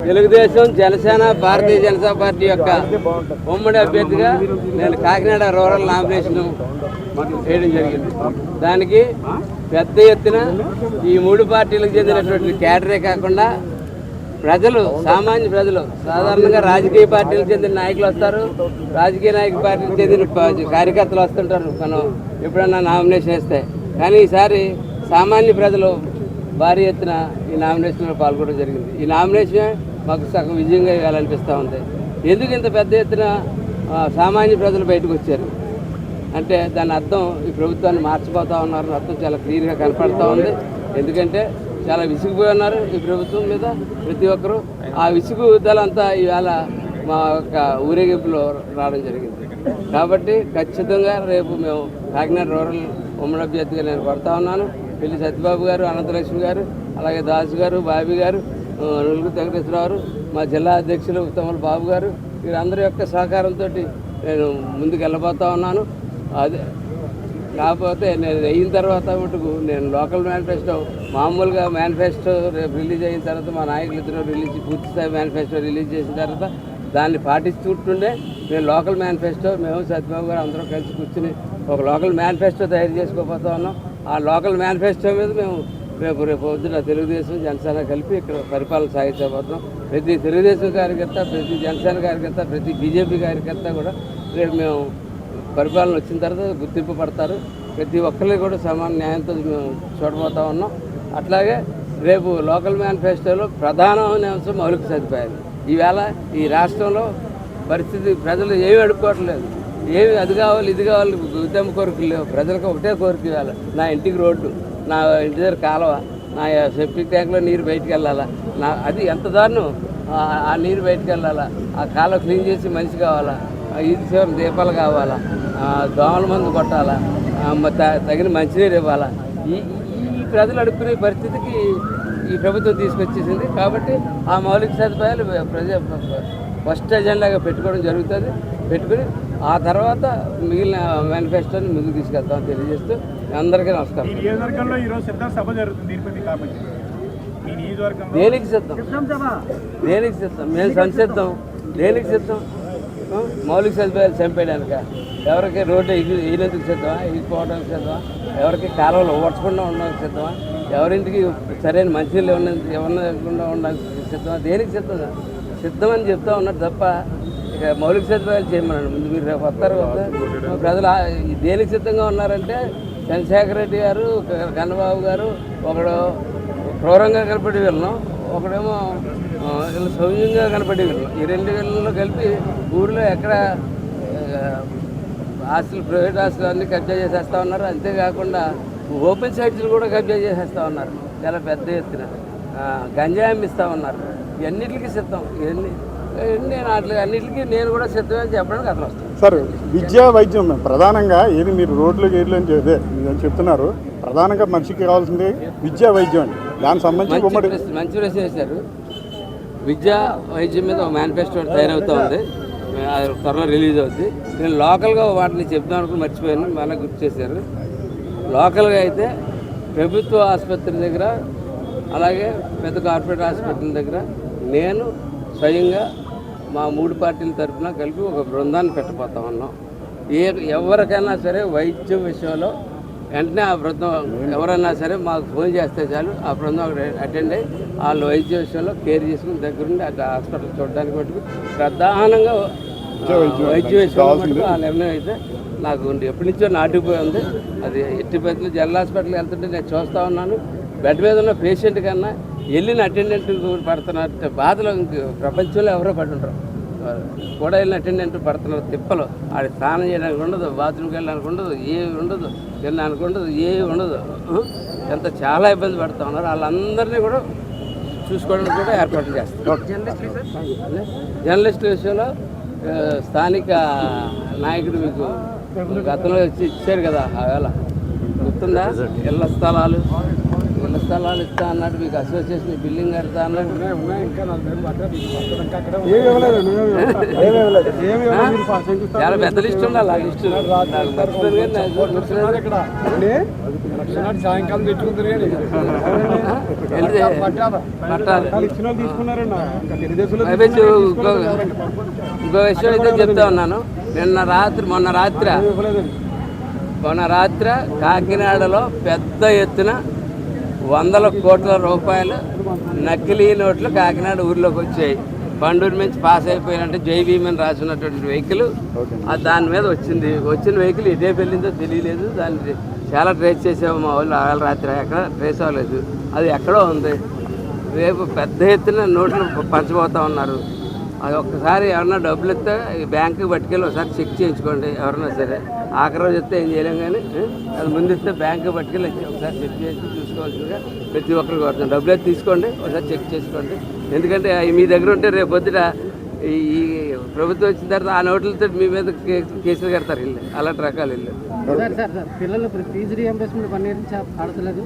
Telugu Desam Janasena Bharatiya Janata party యొక్క ఉమ్మడి అభ్యర్థిగా నేను కాకినాడ రూరల్ నామినేషన్ చేయడం జరిగింది. దానికి పెద్ద ఎత్తున ఈ మూడు పార్టీలకు చెందినటువంటి క్యాడరే కాకుండా ప్రజలు, సామాన్య ప్రజలు, సాధారణంగా రాజకీయ పార్టీలకు చెందిన నాయకులు వస్తారు, రాజకీయ పార్టీలకు చెందిన కార్యకర్తలు వస్తుంటారు మనం ఎప్పుడన్నా నామినేషన్ వేస్తే. కానీ ఈసారి సామాన్య ప్రజలు భారీ ఎత్తున ఈ నామినేషన్లో పాల్గొనడం జరిగింది. ఈ నామినేషన్ మాకు సగం విజయంగా ఇవ్వాలనిపిస్తూ ఉంది. ఎందుకు ఇంత పెద్ద ఎత్తున సామాన్య ప్రజలు బయటకు వచ్చారు అంటే దాని అర్థం ఈ ప్రభుత్వాన్ని మార్చిపోతూ ఉన్నారని అర్థం చాలా క్లియర్గా కనపడుతూ ఉంది. ఎందుకంటే చాలా విసిగిపోయి ఉన్నారు ఈ ప్రభుత్వం మీద ప్రతి ఒక్కరూ. ఆ విసుగుదలంతా ఈవేళ మా యొక్క ఊరేగింపులో రావడం జరిగింది. కాబట్టి ఖచ్చితంగా రేపు మేము కాకినాడ రూరల్ ఉమ్మడి అభ్యర్థిగా నేను కొడతా ఉన్నాను. పెళ్లి సత్యబాబు గారు, అనంతలక్ష్మి గారు, అలాగే దాసు గారు, బాబీ గారు, నులుగు వెంకటేశ్వరరావు, మా జిల్లా అధ్యక్షులు ఉత్తమల బాబు గారు, వీరందరి యొక్క సహకారంతో నేను ముందుకు వెళ్ళబోతా ఉన్నాను. అదే కాకపోతే నేను అయిన తర్వాత మటుకు నేను లోకల్ మేనిఫెస్టో, మామూలుగా మేనిఫెస్టో రేపు రిలీజ్ అయిన తర్వాత మా నాయకులు ఇద్దరు పూర్తిస్థాయి మేనిఫెస్టో రిలీజ్ చేసిన తర్వాత దాన్ని పాటిస్తుంటుండే నేను లోకల్ మేనిఫెస్టో, మేము సత్యబాబు గారు అందరం కలిసి కూర్చుని ఒక లోకల్ మేనిఫెస్టో తయారు చేసుకోబోతా ఉన్నాం. ఆ లోకల్ మేనిఫెస్టో మీద మేము రేపు పొద్దున తెలుగుదేశం జనసేన కలిపి ఇక్కడ పరిపాలన సాగించబోతున్నాం. ప్రతి తెలుగుదేశం కార్యకర్త, ప్రతి జనసేన కార్యకర్త, ప్రతి బీజేపీ కార్యకర్త కూడా రేపు మేము పరిపాలన వచ్చిన తర్వాత గుర్తింపు పడతారు. ప్రతి ఒక్కరికి కూడా సమాన న్యాయంతో మేము చూడబోతా ఉన్నాం. అట్లాగే రేపు లోకల్ మేనిఫెస్టోలో ప్రధానమైన అంశం మౌలిక సదుపాయాలు. ఈవేళ ఈ రాష్ట్రంలో పరిస్థితి ప్రజలు ఏమి అడుక్కోవట్లేదు, ఏమి అది కావాలి ఇది కావాలి ఉద్యమ కోరికలు లేవు. ప్రజలకు ఒకటే కోరిక ఇవ్వాలి, నా ఇంటికి రోడ్డు, నా ఇంటి దగ్గర కాలువ, నా సెప్టిక్ ట్యాంక్లో నీరు బయటికి వెళ్ళాలా, అది ఎంత దారుణం, ఆ నీరు బయటికి వెళ్ళాలా, ఆ కాలువ క్లీన్ చేసి మనిషి కావాలా, ఇది చివరి దీపాలు కావాలా, దోమల మందు కొట్టాలా, తగిన మంచినీరు ఇవ్వాలా. ఈ ప్రజలు అడుక్కునే పరిస్థితికి ఈ ప్రభుత్వం తీసుకొచ్చేసింది. కాబట్టి ఆ మౌలిక సదుపాయాలు ఫస్ట్ ఎజెండాగా పెట్టుకోవడం జరుగుతుంది. పెట్టుకుని ఆ తర్వాత మిగిలిన మేనిఫెస్టోని ముందుకు తీసుకెళ్తామని తెలియజేస్తూ అందరికీ నమస్కారం. దేనికి సిద్ధం, దేనికి సిద్ధం, మేము సంసిద్ధం. దేనికి సిద్ధం? మౌలిక సదుపాయాలు చంపేయడానిక? ఎవరికి రోడ్డు ఈనందుకు సిద్ధమా, ఈగిపోవడానికి సిద్ధమా? ఎవరికి కాలువలు ఓడ్చకుండా ఉండడానికి సిద్ధమా? ఎవరింటికి సరైన మంచినీళ్ళు ఇవ్వకుండా ఉండడానికి సిద్ధమా? దేనికి సిద్ధం? సిద్ధమని చెప్తా ఉన్నారు తప్ప ఇక మౌలిక సదుపాయాలు చేయమన్నాడు. ముందు మీరు రేపు వస్తారు కదా ప్రజలు దేనికి సిద్ధంగా ఉన్నారంటే చంద్రశేఖర్ రెడ్డి గారు, కన్నబాబు గారు, ఒకడు క్రూరంగా కనపడి వెళ్ళను, ఒకడేమో సౌమ్యంగా కనపడి వెళ్ళను. ఈ రెండు వీళ్ళలో కలిపి ఊరిలో ఎక్కడ ఆస్తులు, ప్రైవేట్ ఆస్తులు అన్నీ కబ్జా చేసేస్తూ ఉన్నారు. అంతేకాకుండా ఓపెన్ సైట్స్లు కూడా కబ్జా చేసేస్తూ ఉన్నారు. చాలా పెద్ద ఎత్తున గంజాయి అమ్మిస్తూ ఉన్నారు. ఇవన్నిటికీ సిద్ధం. అన్నిటికీ నేను కూడా సిద్ధమని చెప్పడానికి అతను వస్తాను. సార్, విద్యా వైద్యం ప్రధానంగా ఏది మీరు రోడ్లకు ఏర్లు అని చెప్తున్నారు. ప్రధానంగా మనిషికి కావాల్సింది విద్యా వైద్యం అండి. దానికి సంబంధించి మంచి ప్రశ్న చేశారు. విద్యా వైద్యం మీద ఒక మేనిఫెస్టో తయారవుతూ ఉంది, త్వరలో రిలీజ్ అవుతుంది. నేను లోకల్గా వాటిని చెప్తాను అనుకుని మర్చిపోయాను, మళ్ళీ గుర్తు చేశారు. లోకల్గా అయితే ప్రభుత్వ ఆసుపత్రి దగ్గర, అలాగే పెద్ద కార్పొరేట్ ఆసుపత్రుల దగ్గర నేను స్వయంగా మా మూడు పార్టీల తరఫున కలిపి ఒక బృందాన్ని పెట్టబోతా ఉన్నాం. ఎవరికైనా సరే వైద్యం విషయంలో వెంటనే ఆ బృందం ఎవరైనా సరే మాకు ఫోన్ చేస్తే చాలు, ఆ బృందం అటెండ్ అయ్యి వాళ్ళు వైద్య విషయంలో కేర్ చేసుకుని దగ్గరుండి అక్కడ హాస్పిటల్ చూడడానికి మటుకు ప్రధానంగా వైద్య విషయంలో ఆ నిర్ణయం అయితే నాకు ఎప్పటి నుంచో నాటుకుపోయి ఉంది. అది ఎట్టి పరిస్థితుల్లో జనరల్ హాస్పిటల్కి వెళ్తుంటే నేను చూస్తూ ఉన్నాను. బెడ్ మీద ఉన్న పేషెంట్ కన్నా వెళ్ళిన అటెండెంట్ పడుతున్నారు బాధలో ప్రపంచంలో ఎవరో పడి ఉంటారు. కూడా వెళ్ళిన అటెండెంట్ పడుతున్నారు తిప్పలు. ఆడి స్నానం చేయడానికి ఉండదు, బాత్రూమ్కి వెళ్ళడానికి ఉండదు, ఏమి ఉండదు, తినడానికి ఉండదు, ఏమి ఉండదు. ఎంత చాలా ఇబ్బంది పడుతూ ఉన్నారు. వాళ్ళందరినీ కూడా చూసుకోవడానికి కూడా ఏర్పాట్లు చేస్తారు. జర్నలిస్టుల విషయంలో స్థానిక నాయకుడు మీకు గతంలో వచ్చి ఇచ్చారు కదా, ఆవేళ గుర్తుందా? ఇళ్ల స్థలాలు ఇస్తా అన్నాడు, మీకు అసోసియేషన్ బిల్డింగ్ కడతా అన్నాడు. చాలా పెద్ద లిస్ట్ ఉండాలి. ఆ లిస్టు సాయంకాలం తెచ్చుకుంటారు కానీ వెళ్తే పట్టాలి. ఇచ్చిన వాళ్ళు తీసుకున్నారండి తెలుగుదేశంలో పైపెచ్చు ఇంకో విషయం అయితే చెప్తా ఉన్నాను. మొన్న రాత్రి కాకినాడలో పెద్ద ఎత్తున 100 కోట్ల రూపాయలు నకిలీ నోట్లు కాకినాడ ఊర్లోకి వచ్చాయి. బండూరు నుంచి పాస్ అయిపోయినట్టు జై భీమ్ అని రాసున్నటువంటి వెహికల్ దాని మీద వచ్చిన వెహికల్ ఇదే వెళ్ళిందో తెలియలేదు. దాన్ని చాలా ట్రేస్ చేసాము మా వాళ్ళు ఆగల రాత్రి, ఎక్కడ ట్రేస్ అవ్వలేదు. అది ఎక్కడో ఉంది. రేపు పెద్ద ఎత్తున నోట్లు పంచబోతా ఉన్నారు. అది ఒక్కసారి ఎవరన్నా డబ్బులు ఇస్తే ఈ బ్యాంకుకి పట్టుకెళ్ళి ఒకసారి చెక్ చేయించుకోండి. ఎవరన్నా సరే ఆఖరి రోజు ఇస్తే ఏం చేయలేం, కానీ అది ముందు ఇస్తే బ్యాంకుకి పట్టుకెళ్ళి ఒకసారి చెక్ చేసి చూసుకోవాల్సిందిగా ప్రతి ఒక్కరికి కోరుతాను. డబ్బులు అయితే తీసుకోండి, ఒకసారి చెక్ చేసుకోండి. ఎందుకంటే అవి మీ దగ్గర ఉంటే రేపు పొద్దుట ఈ ప్రభుత్వం వచ్చిన తర్వాత ఆ నోట్లతో మీ మీద కేసులు కడతారు. ఇల్లు అలాంటి రకాలు ఇల్లు. సార్ పిల్లలు ఫీజు రీఎంబర్స్మెంట్ 1 year నుంచి ఆడతలేదు.